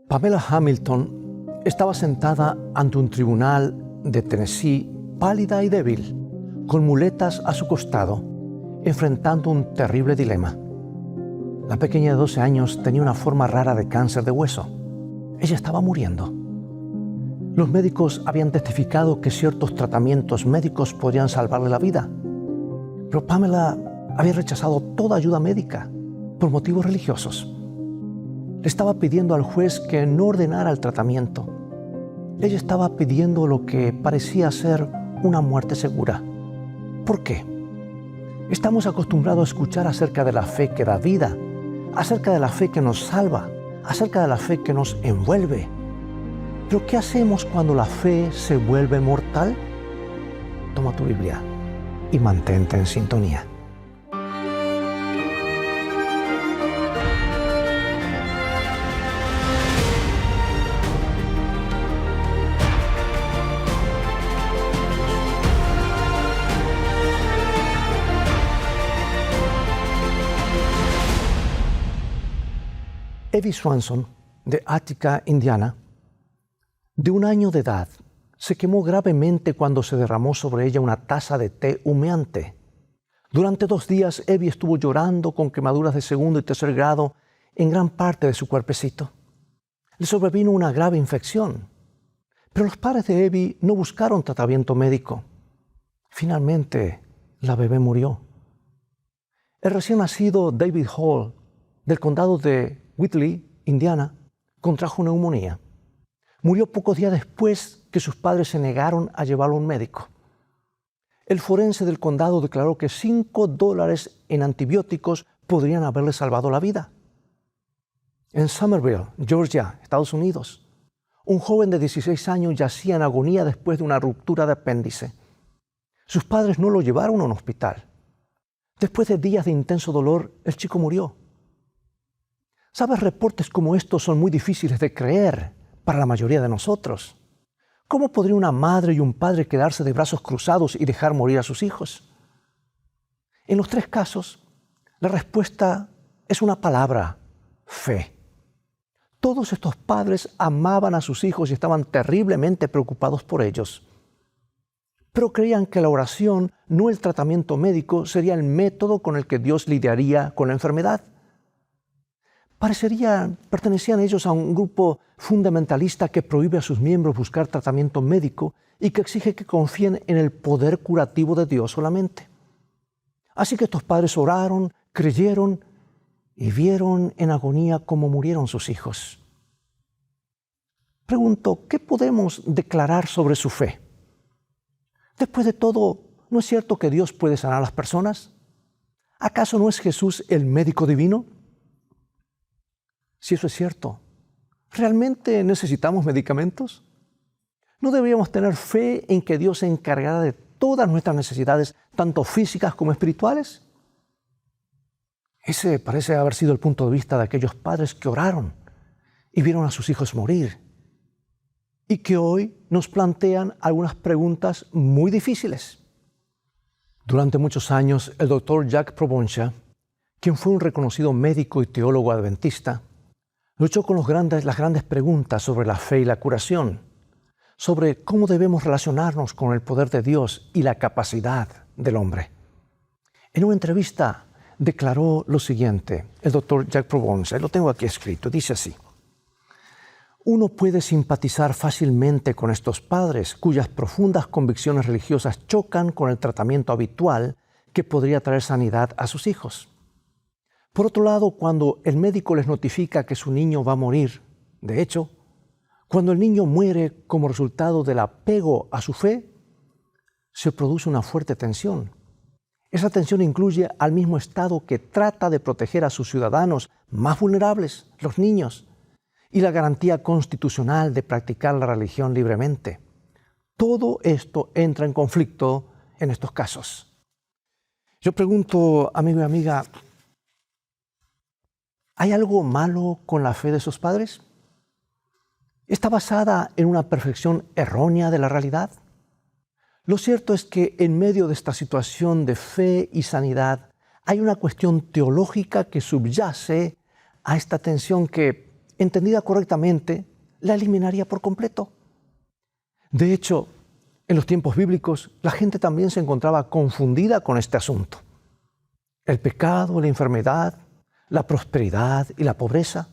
Pamela Hamilton estaba sentada ante un tribunal de Tennessee, pálida y débil, con muletas a su costado, enfrentando un terrible dilema. La pequeña de 12 años tenía una forma rara de cáncer de hueso. Ella estaba muriendo. Los médicos habían testificado que ciertos tratamientos médicos podrían salvarle la vida. Pero Pamela había rechazado toda ayuda médica por motivos religiosos. Le estaba pidiendo al juez que no ordenara el tratamiento. Ella estaba pidiendo lo que parecía ser una muerte segura. ¿Por qué? Estamos acostumbrados a escuchar acerca de la fe que da vida, acerca de la fe que nos salva, acerca de la fe que nos envuelve. Pero ¿qué hacemos cuando la fe se vuelve mortal? Toma tu Biblia y mantente en sintonía. Evie Swanson, de Attica, Indiana, de 1 año de edad, se quemó gravemente cuando se derramó sobre ella una taza de té humeante. Durante 2 días, Evie estuvo llorando con quemaduras de 2º y 3er grado en gran parte de su cuerpecito. Le sobrevino una grave infección, pero los padres de Evie no buscaron tratamiento médico. Finalmente, la bebé murió. El recién nacido David Hall, del condado de Whitley, Indiana, contrajo neumonía. Murió pocos días después que sus padres se negaron a llevarlo a un médico. El forense del condado declaró que $5 en antibióticos podrían haberle salvado la vida. En Summerville, Georgia, Estados Unidos, un joven de 16 años yacía en agonía después de una ruptura de apéndice. Sus padres no lo llevaron a un hospital. Después de días de intenso dolor, el chico murió. ¿Sabes? Reportes como estos son muy difíciles de creer para la mayoría de nosotros. ¿Cómo podría una madre y un padre quedarse de brazos cruzados y dejar morir a sus hijos? En los 3 casos, la respuesta es una palabra: fe. Todos estos padres amaban a sus hijos y estaban terriblemente preocupados por ellos. Pero creían que la oración, no el tratamiento médico, sería el método con el que Dios lidiaría con la enfermedad. Pertenecían ellos a un grupo fundamentalista que prohíbe a sus miembros buscar tratamiento médico y que exige que confíen en el poder curativo de Dios solamente. Así que estos padres oraron, creyeron y vieron en agonía cómo murieron sus hijos. Pregunto, ¿qué podemos declarar sobre su fe? Después de todo, ¿no es cierto que Dios puede sanar a las personas? ¿Acaso no es Jesús el médico divino? Si eso es cierto, ¿realmente necesitamos medicamentos? ¿No deberíamos tener fe en que Dios se encargará de todas nuestras necesidades, tanto físicas como espirituales? Ese parece haber sido el punto de vista de aquellos padres que oraron y vieron a sus hijos morir y que hoy nos plantean algunas preguntas muy difíciles. Durante muchos años, el doctor Jack Provenza, quien fue un reconocido médico y teólogo adventista, luchó con las grandes preguntas sobre la fe y la curación, sobre cómo debemos relacionarnos con el poder de Dios y la capacidad del hombre. En una entrevista declaró lo siguiente, el doctor Jack Provenza, lo tengo aquí escrito, dice así: uno puede simpatizar fácilmente con estos padres cuyas profundas convicciones religiosas chocan con el tratamiento habitual que podría traer sanidad a sus hijos. Por otro lado, cuando el médico les notifica que su niño va a morir, de hecho, cuando el niño muere como resultado del apego a su fe, se produce una fuerte tensión. Esa tensión incluye al mismo Estado que trata de proteger a sus ciudadanos más vulnerables, los niños, y la garantía constitucional de practicar la religión libremente. Todo esto entra en conflicto en estos casos. Yo pregunto, amigo y amiga, ¿hay algo malo con la fe de sus padres? ¿Está basada en una percepción errónea de la realidad? Lo cierto es que en medio de esta situación de fe y sanidad hay una cuestión teológica que subyace a esta tensión que entendida correctamente, la eliminaría por completo. De hecho, en los tiempos bíblicos, la gente también se encontraba confundida con este asunto. El pecado, la enfermedad, la prosperidad y la pobreza.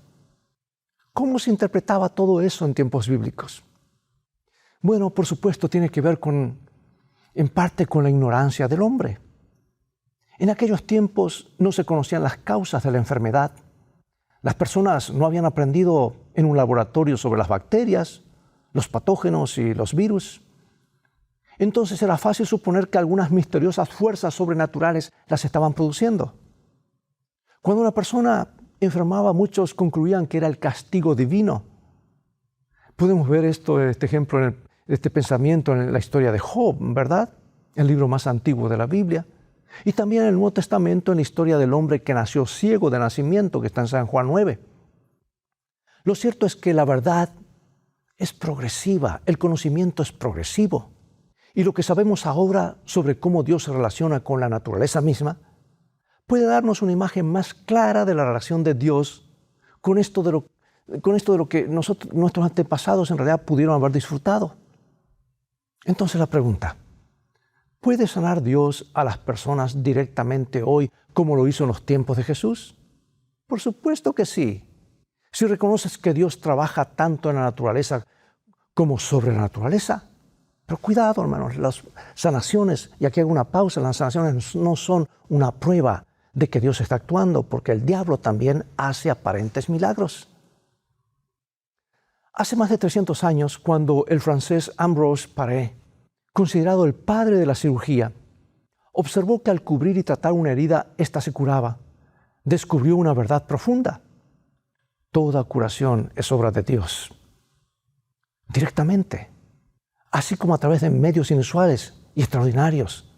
¿Cómo se interpretaba todo eso en tiempos bíblicos? Bueno, por supuesto, tiene que ver en parte con la ignorancia del hombre. En aquellos tiempos no se conocían las causas de la enfermedad. Las personas no habían aprendido en un laboratorio sobre las bacterias, los patógenos y los virus. Entonces era fácil suponer que algunas misteriosas fuerzas sobrenaturales las estaban produciendo. Cuando una persona enfermaba, muchos concluían que era el castigo divino. Podemos ver este ejemplo, este pensamiento en la historia de Job, ¿verdad? El libro más antiguo de la Biblia. Y también en el Nuevo Testamento, en la historia del hombre que nació ciego de nacimiento, que está en San Juan 9. Lo cierto es que la verdad es progresiva, el conocimiento es progresivo. Y lo que sabemos ahora sobre cómo Dios se relaciona con la naturaleza misma puede darnos una imagen más clara de la relación de Dios con esto de lo que nuestros antepasados en realidad pudieron haber disfrutado. Entonces la pregunta, ¿puede sanar Dios a las personas directamente hoy como lo hizo en los tiempos de Jesús? Por supuesto que sí. Si reconoces que Dios trabaja tanto en la naturaleza como sobre la naturaleza. Pero cuidado, hermanos, las sanaciones, y aquí hago una pausa, las sanaciones no son una prueba de que Dios está actuando, porque el diablo también hace aparentes milagros. Hace más de 300 años, cuando el francés Ambroise Paré, considerado el padre de la cirugía, observó que al cubrir y tratar una herida, ésta se curaba, descubrió una verdad profunda. Toda curación es obra de Dios. Directamente. Así como a través de medios inusuales y extraordinarios,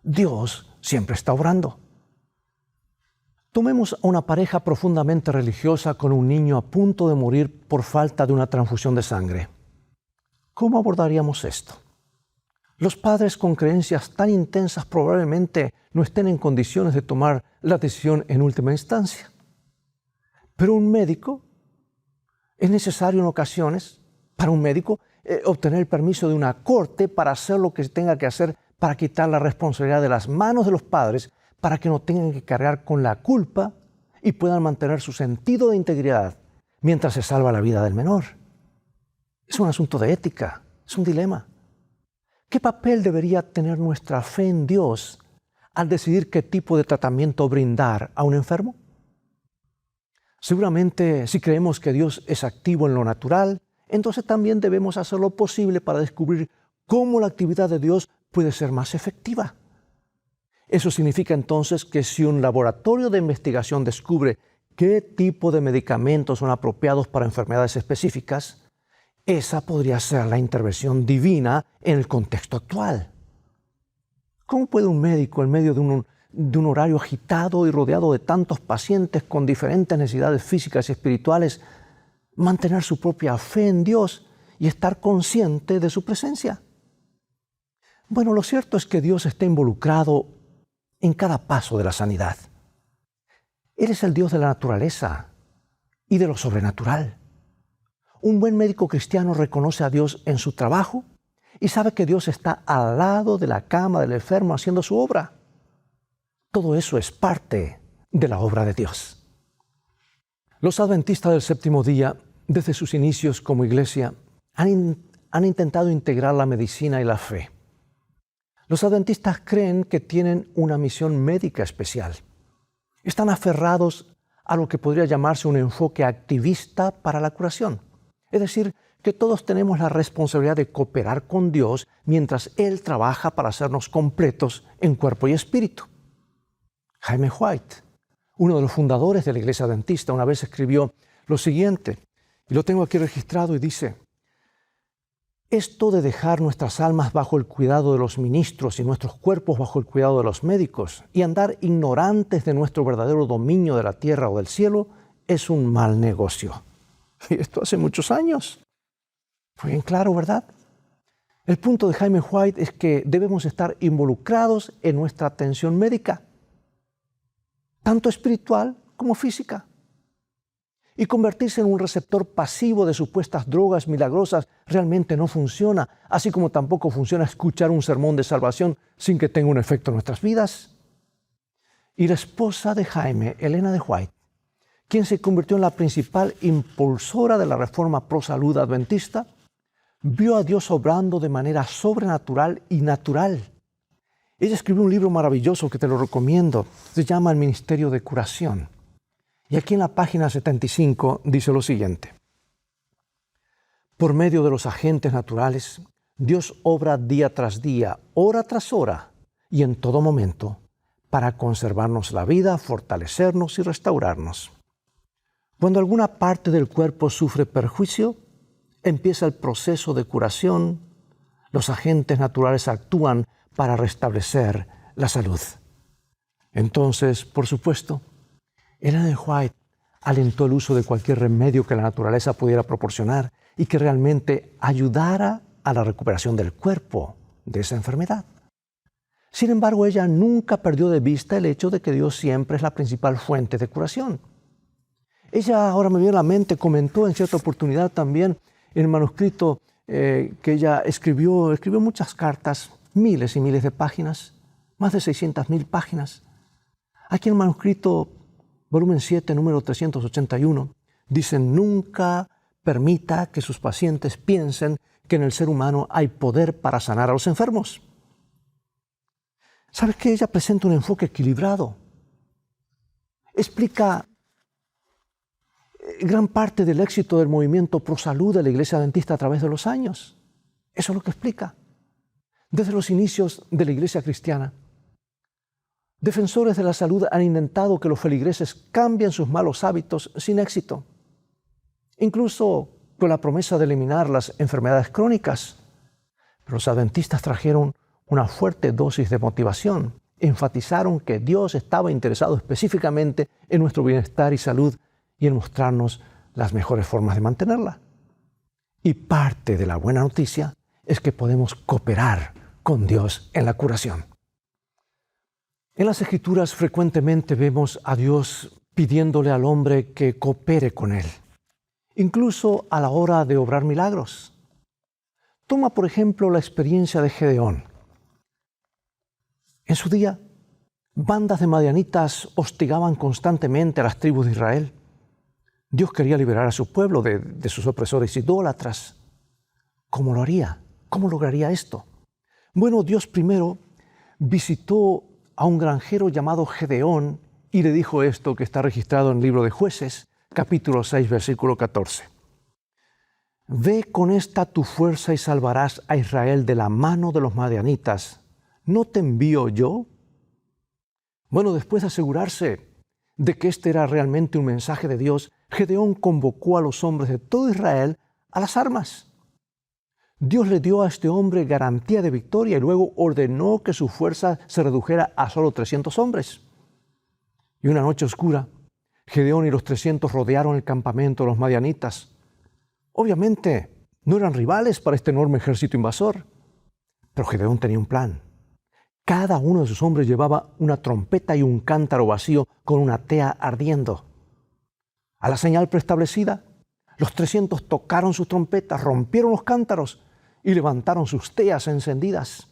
Dios siempre está obrando. Tomemos a una pareja profundamente religiosa con un niño a punto de morir por falta de una transfusión de sangre. ¿Cómo abordaríamos esto? Los padres con creencias tan intensas probablemente no estén en condiciones de tomar la decisión en última instancia. Pero un médico, es necesario en ocasiones, para un médico, obtener el permiso de una corte para hacer lo que se tenga que hacer para quitar la responsabilidad de las manos de los padres para que no tengan que cargar con la culpa y puedan mantener su sentido de integridad mientras se salva la vida del menor. Es un asunto de ética, es un dilema. ¿Qué papel debería tener nuestra fe en Dios al decidir qué tipo de tratamiento brindar a un enfermo? Seguramente, si creemos que Dios es activo en lo natural, entonces también debemos hacer lo posible para descubrir cómo la actividad de Dios puede ser más efectiva. Eso significa entonces que si un laboratorio de investigación descubre qué tipo de medicamentos son apropiados para enfermedades específicas, esa podría ser la intervención divina en el contexto actual. ¿Cómo puede un médico, en medio de un horario agitado y rodeado de tantos pacientes con diferentes necesidades físicas y espirituales, mantener su propia fe en Dios y estar consciente de su presencia? Bueno, lo cierto es que Dios está involucrado en cada paso de la sanidad. Él es el Dios de la naturaleza y de lo sobrenatural. Un buen médico cristiano reconoce a Dios en su trabajo y sabe que Dios está al lado de la cama del enfermo haciendo su obra. Todo eso es parte de la obra de Dios. Los adventistas del séptimo día, desde sus inicios como iglesia, han intentado integrar la medicina y la fe. Los adventistas creen que tienen una misión médica especial. Están aferrados a lo que podría llamarse un enfoque activista para la curación. Es decir, que todos tenemos la responsabilidad de cooperar con Dios mientras Él trabaja para hacernos completos en cuerpo y espíritu. Jaime White, uno de los fundadores de la Iglesia Adventista, una vez escribió lo siguiente, y lo tengo aquí registrado, y dice: esto de dejar nuestras almas bajo el cuidado de los ministros y nuestros cuerpos bajo el cuidado de los médicos y andar ignorantes de nuestro verdadero dominio de la tierra o del cielo es un mal negocio. Y esto hace muchos años. Fue bien claro, ¿verdad? El punto de Jaime White es que debemos estar involucrados en nuestra atención médica, tanto espiritual como física. Y convertirse en un receptor pasivo de supuestas drogas milagrosas realmente no funciona, así como tampoco funciona escuchar un sermón de salvación sin que tenga un efecto en nuestras vidas. Y la esposa de Jaime, Elena de White, quien se convirtió en la principal impulsora de la reforma pro salud adventista, vio a Dios obrando de manera sobrenatural y natural. Ella escribió un libro maravilloso que te lo recomiendo. Se llama El Ministerio de Curación. Y aquí en la página 75 dice lo siguiente. Por medio de los agentes naturales, Dios obra día tras día, hora tras hora y en todo momento para conservarnos la vida, fortalecernos y restaurarnos. Cuando alguna parte del cuerpo sufre perjuicio, empieza el proceso de curación. Los agentes naturales actúan para restablecer la salud. Entonces, por supuesto, Elena de White alentó el uso de cualquier remedio que la naturaleza pudiera proporcionar y que realmente ayudara a la recuperación del cuerpo de esa enfermedad. Sin embargo, ella nunca perdió de vista el hecho de que Dios siempre es la principal fuente de curación. Ella, ahora me viene a la mente, comentó en cierta oportunidad también en el manuscrito que ella escribió muchas cartas, miles y miles de páginas, más de 600,000 páginas. Aquí en el manuscrito, volumen 7, número 381, dice: nunca permita que sus pacientes piensen que en el ser humano hay poder para sanar a los enfermos. ¿Sabes qué? Ella presenta un enfoque equilibrado. Explica gran parte del éxito del movimiento pro salud de la Iglesia Adventista a través de los años. Eso es lo que explica. Desde los inicios de la Iglesia cristiana, defensores de la salud han intentado que los feligreses cambien sus malos hábitos sin éxito, incluso con la promesa de eliminar las enfermedades crónicas. Pero los adventistas trajeron una fuerte dosis de motivación. Enfatizaron que Dios estaba interesado específicamente en nuestro bienestar y salud y en mostrarnos las mejores formas de mantenerla. Y parte de la buena noticia es que podemos cooperar con Dios en la curación. En las Escrituras frecuentemente vemos a Dios pidiéndole al hombre que coopere con Él, incluso a la hora de obrar milagros. Toma, por ejemplo, la experiencia de Gedeón. En su día, bandas de madianitas hostigaban constantemente a las tribus de Israel. Dios quería liberar a su pueblo de sus opresores idólatras. ¿Cómo lo haría? ¿Cómo lograría esto? Bueno, Dios primero visitó a un granjero llamado Gedeón y le dijo esto que está registrado en el libro de Jueces, capítulo 6, versículo 14. Ve con esta tu fuerza y salvarás a Israel de la mano de los madianitas. ¿No te envío yo? Bueno, después de asegurarse de que este era realmente un mensaje de Dios, Gedeón convocó a los hombres de todo Israel a las armas. Dios le dio a este hombre garantía de victoria y luego ordenó que su fuerza se redujera a solo 300 hombres. Y una noche oscura, Gedeón y los 300 rodearon el campamento de los madianitas. Obviamente, no eran rivales para este enorme ejército invasor, pero Gedeón tenía un plan. Cada uno de sus hombres llevaba una trompeta y un cántaro vacío con una tea ardiendo. A la señal preestablecida, los 300 tocaron sus trompetas, rompieron los cántaros y levantaron sus teas encendidas.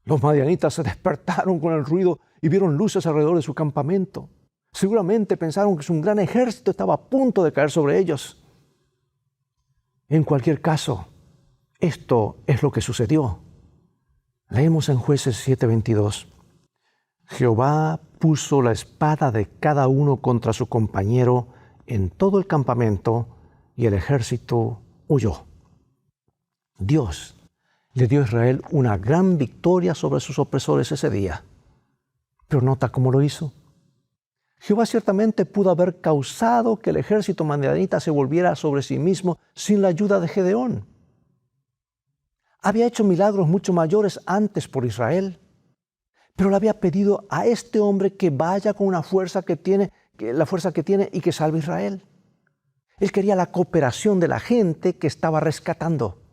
Los madianitas se despertaron con el ruido y vieron luces alrededor de su campamento. Seguramente pensaron que un gran ejército estaba a punto de caer sobre ellos. En cualquier caso, esto es lo que sucedió. Leemos en Jueces 7:22. Jehová puso la espada de cada uno contra su compañero en todo el campamento y el ejército huyó. Dios le dio a Israel una gran victoria sobre sus opresores ese día. Pero nota cómo lo hizo. Jehová ciertamente pudo haber causado que el ejército madianita se volviera sobre sí mismo sin la ayuda de Gedeón. Había hecho milagros mucho mayores antes por Israel, pero le había pedido a este hombre que vaya con una fuerza que tiene, la fuerza que tiene y que salve a Israel. Él quería la cooperación de la gente que estaba rescatando.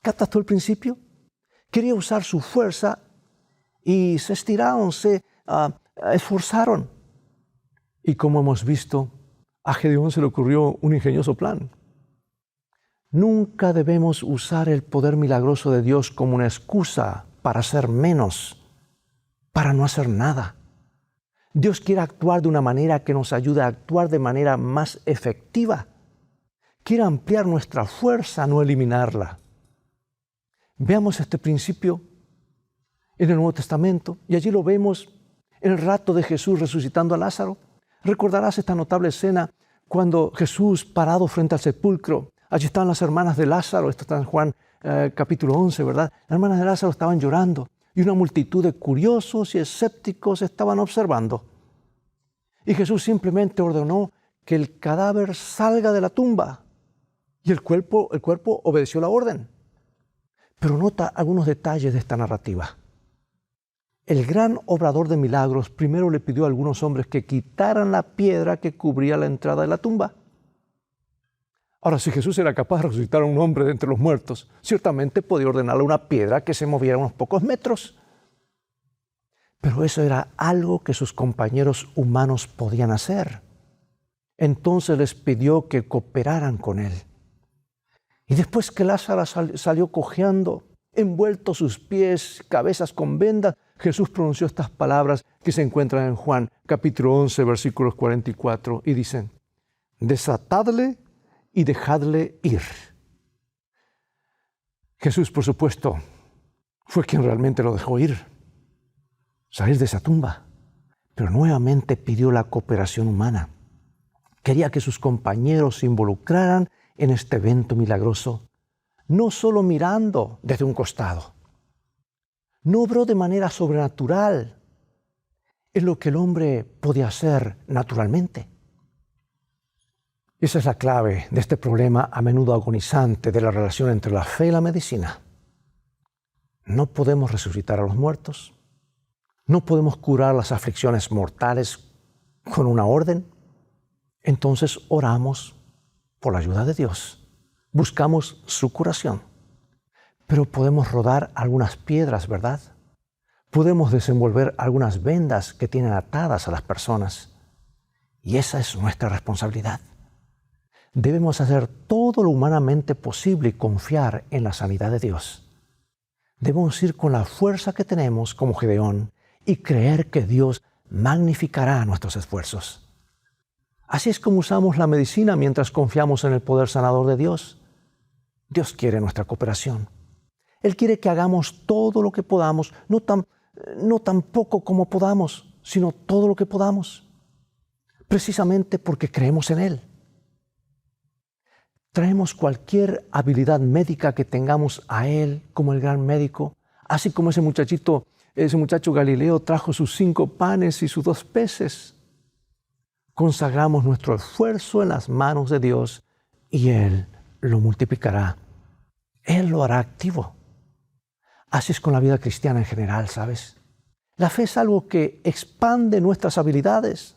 ¿Captas tú el principio? Quería usar su fuerza y se estiraron, se esforzaron. Y como hemos visto, A Gedeón se le ocurrió un ingenioso plan. Nunca debemos usar el poder milagroso de Dios como una excusa para hacer menos, para no hacer nada. Dios quiere actuar de una manera que nos ayude a actuar de manera más efectiva. Quiere ampliar nuestra fuerza, no eliminarla. Veamos este principio en el Nuevo Testamento y allí lo vemos en el relato de Jesús resucitando a Lázaro. Recordarás esta notable escena cuando Jesús, parado frente al sepulcro, allí estaban las hermanas de Lázaro, esto está en Juan capítulo 11, ¿verdad? Las hermanas de Lázaro estaban llorando y una multitud de curiosos y escépticos estaban observando. Y Jesús simplemente ordenó que el cadáver salga de la tumba y el cuerpo obedeció la orden. Pero nota algunos detalles de esta narrativa. El gran obrador de milagros primero le pidió a algunos hombres que quitaran la piedra que cubría la entrada de la tumba. Ahora, si Jesús era capaz de resucitar a un hombre de entre los muertos, ciertamente podía ordenarle una piedra que se moviera unos pocos metros. Pero eso era algo que sus compañeros humanos podían hacer. Entonces les pidió que cooperaran con él. Y después que Lázaro salió cojeando, envuelto sus pies, cabezas con vendas, Jesús pronunció estas palabras que se encuentran en Juan capítulo 11, versículos 44, y dicen: desatadle y dejadle ir. Jesús, por supuesto, fue quien realmente lo dejó ir, salir de esa tumba, pero nuevamente pidió la cooperación humana. Quería que sus compañeros se involucraran en este evento milagroso, no solo mirando desde un costado. No obró de manera sobrenatural en lo que el hombre podía hacer naturalmente. Esa es la clave de este problema a menudo agonizante de la relación entre la fe y la medicina. No podemos resucitar a los muertos, no podemos curar las aflicciones mortales con una orden. Entonces oramos por la ayuda de Dios, buscamos su curación. Pero podemos rodar algunas piedras, ¿verdad? Podemos desenvolver algunas vendas que tienen atadas a las personas. Y esa es nuestra responsabilidad. Debemos hacer todo lo humanamente posible y confiar en la sanidad de Dios. Debemos ir con la fuerza que tenemos como Gedeón y creer que Dios magnificará nuestros esfuerzos. Así es como usamos la medicina mientras confiamos en el poder sanador de Dios. Dios quiere nuestra cooperación. Él quiere que hagamos todo lo que podamos, no tan poco como podamos, sino todo lo que podamos, precisamente porque creemos en Él. Traemos cualquier habilidad médica que tengamos a Él como el gran médico, así como ese muchacho Galileo trajo sus 5 panes y sus 2 peces. Consagramos nuestro esfuerzo en las manos de Dios y Él lo multiplicará. Él lo hará activo. Así es con la vida cristiana en general, ¿sabes? La fe es algo que expande nuestras habilidades.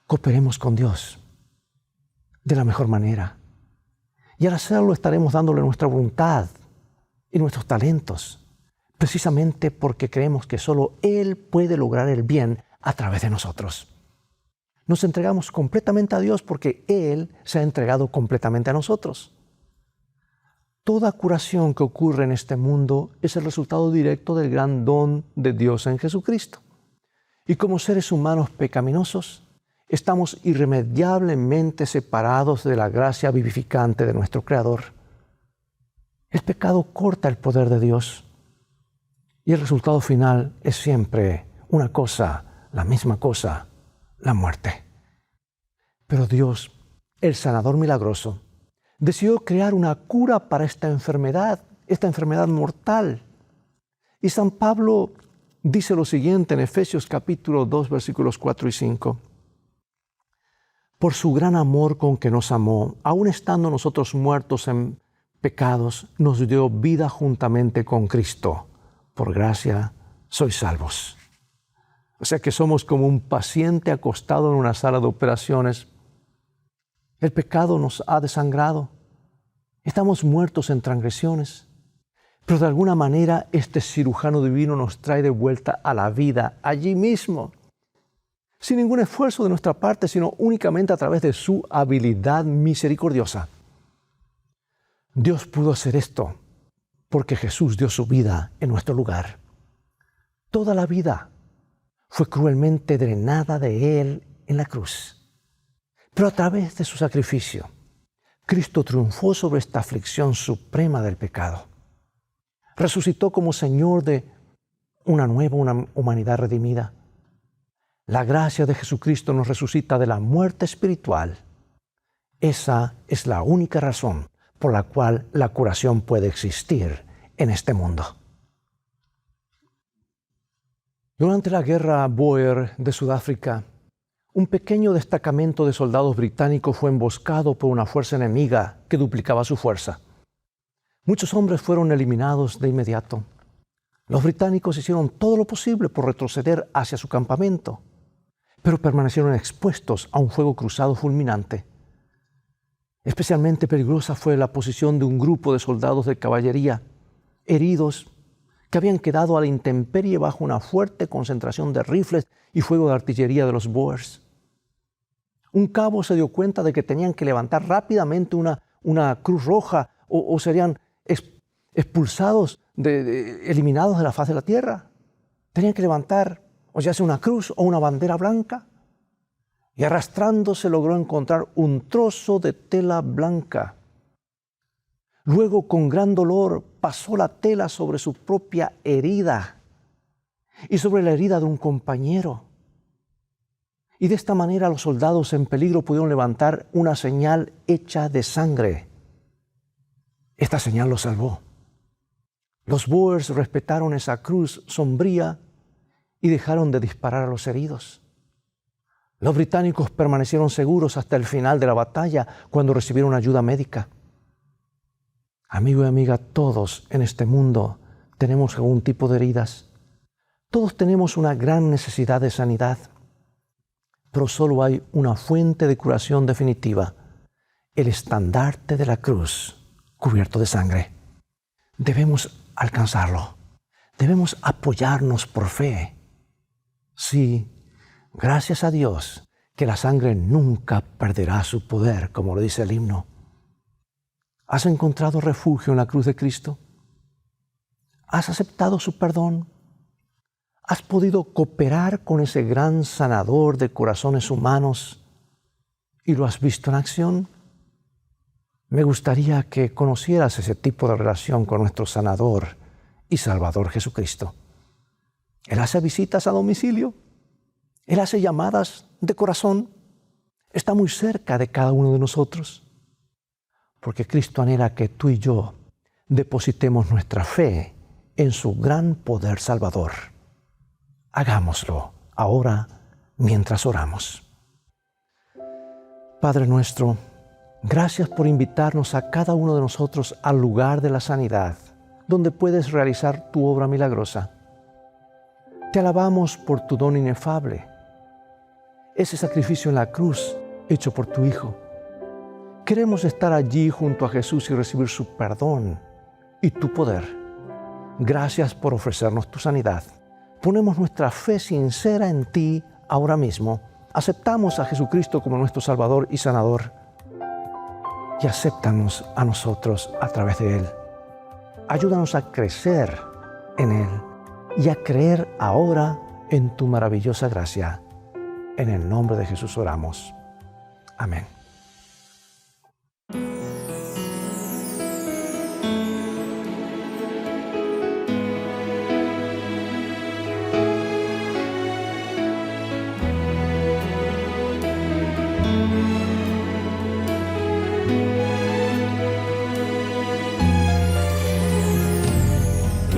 Cooperemos con Dios de la mejor manera. Y al hacerlo estaremos dándole nuestra voluntad y nuestros talentos, precisamente porque creemos que solo Él puede lograr el bien a través de nosotros. Nos entregamos completamente a Dios porque Él se ha entregado completamente a nosotros. Toda curación que ocurre en este mundo es el resultado directo del gran don de Dios en Jesucristo. Y como seres humanos pecaminosos, estamos irremediablemente separados de la gracia vivificante de nuestro Creador. El pecado corta el poder de Dios y el resultado final es siempre una cosa, la misma cosa, la muerte. Pero Dios, el sanador milagroso, decidió crear una cura para esta enfermedad mortal. Y San Pablo dice lo siguiente en Efesios capítulo 2, versículos 4 y 5. Por su gran amor con que nos amó, aun estando nosotros muertos en pecados, nos dio vida juntamente con Cristo. Por gracia sois salvos. O sea que somos como un paciente acostado en una sala de operaciones. El pecado nos ha desangrado. Estamos muertos en transgresiones. Pero de alguna manera este cirujano divino nos trae de vuelta a la vida allí mismo. sin ningún esfuerzo de nuestra parte, sino únicamente a través de su habilidad misericordiosa. Dios pudo hacer esto porque Jesús dio su vida en nuestro lugar. Toda la vida fue cruelmente drenada de Él en la cruz. Pero a través de su sacrificio, Cristo triunfó sobre esta aflicción suprema del pecado. Resucitó como Señor de una humanidad redimida. La gracia de Jesucristo nos resucita de la muerte espiritual. Esa es la única razón por la cual la curación puede existir en este mundo. Durante la guerra Boer de Sudáfrica, un pequeño destacamento de soldados británicos fue emboscado por una fuerza enemiga que duplicaba su fuerza. Muchos hombres fueron eliminados de inmediato. Los británicos hicieron todo lo posible por retroceder hacia su campamento, pero permanecieron expuestos a un fuego cruzado fulminante. Especialmente peligrosa fue la posición de un grupo de soldados de caballería, heridos, que habían quedado a la intemperie bajo una fuerte concentración de rifles y fuego de artillería de los Boers. Un cabo se dio cuenta de que tenían que levantar rápidamente una cruz roja o serían expulsados, eliminados de la faz de la tierra. Tenían que levantar o ya sea una cruz o una bandera blanca. Y arrastrándose logró encontrar un trozo de tela blanca. Luego, con gran dolor, pasó la tela sobre su propia herida y sobre la herida de un compañero. Y de esta manera los soldados en peligro pudieron levantar una señal hecha de sangre. Esta señal los salvó. Los Boers respetaron esa cruz sombría y dejaron de disparar a los heridos. Los británicos permanecieron seguros hasta el final de la batalla, cuando recibieron ayuda médica. Amigo y amiga, todos en este mundo tenemos algún tipo de heridas. Todos tenemos una gran necesidad de sanidad. Pero solo hay una fuente de curación definitiva: el estandarte de la cruz, cubierto de sangre. Debemos alcanzarlo. Debemos apoyarnos por fe. Sí, gracias a Dios, que la sangre nunca perderá su poder, como lo dice el himno. ¿Has encontrado refugio en la cruz de Cristo? ¿Has aceptado su perdón? ¿Has podido cooperar con ese gran sanador de corazones humanos y lo has visto en acción? Me gustaría que conocieras ese tipo de relación con nuestro sanador y Salvador Jesucristo. Él hace visitas a domicilio. Él hace llamadas de corazón. Está muy cerca de cada uno de nosotros. Porque Cristo anhela que tú y yo depositemos nuestra fe en su gran poder salvador. Hagámoslo ahora mientras oramos. Padre nuestro, gracias por invitarnos a cada uno de nosotros al lugar de la sanidad, donde puedes realizar tu obra milagrosa. Te alabamos por tu don inefable, ese sacrificio en la cruz hecho por tu Hijo. Queremos estar allí junto a Jesús y recibir su perdón y tu poder. Gracias por ofrecernos tu sanidad. Ponemos nuestra fe sincera en ti ahora mismo. Aceptamos a Jesucristo como nuestro Salvador y Sanador. Y acéptanos a nosotros a través de Él. Ayúdanos a crecer en Él y a creer ahora en tu maravillosa gracia. En el nombre de Jesús oramos. Amén.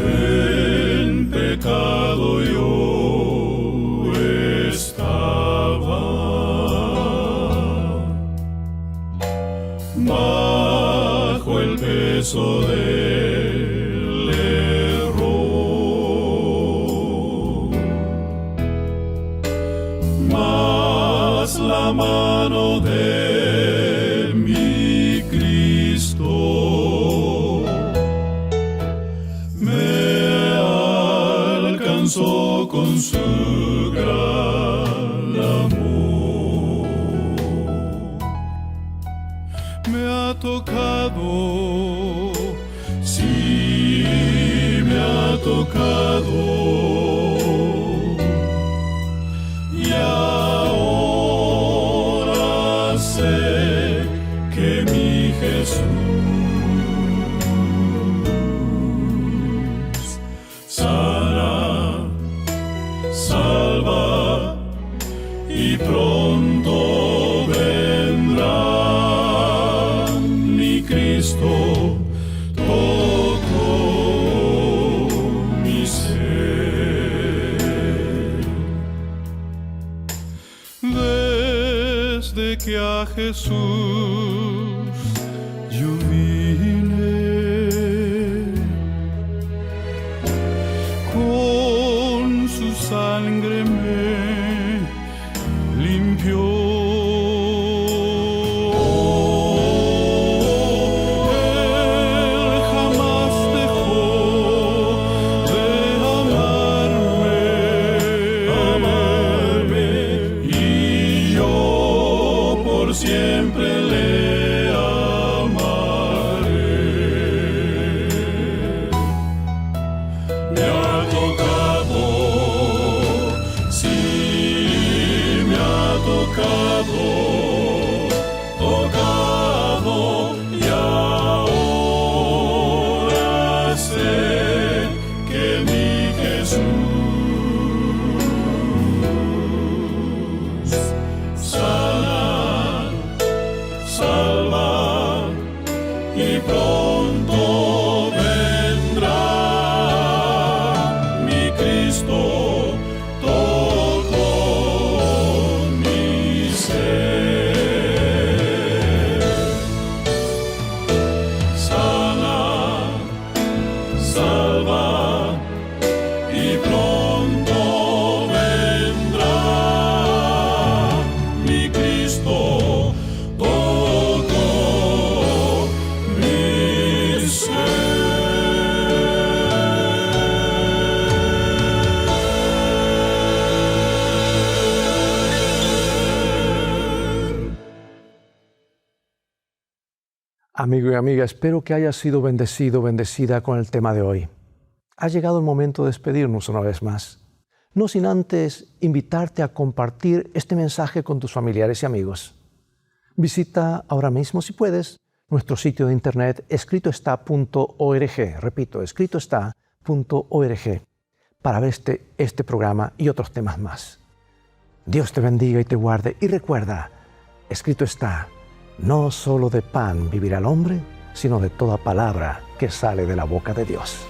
En pecado yo estaba, bajo el peso del error, mas la mano de mi Cristo me alcanzó con su gran tocado, sí me ha tocado. Y ahora sé que mi Jesús sana, salva y pronto vendrá. Mi Cristo tocó mi ser. Desde que a Jesús yo vine, con su sangre me limpió. Él jamás dejó de amarme, y yo por siempre le amaré. Me ha tocado, sí me ha tocado, y ahora sé que mi Jesús sana, salva y pronto vendrá. Mi Cristo tocó mi ser. Sana, salva y pronto vendrá. Mi Cristo tocó mi ser. Amigo y amiga, espero que hayas sido bendecido, bendecida con el tema de hoy. Ha llegado el momento de despedirnos una vez más, no sin antes invitarte a compartir este mensaje con tus familiares y amigos. Visita ahora mismo, si puedes, nuestro sitio de internet escritoestá.org, repito, escritoestá.org, para ver este programa y otros temas más. Dios te bendiga y te guarde, y recuerda, escrito está, no solo de pan vivirá el hombre, sino de toda palabra que sale de la boca de Dios.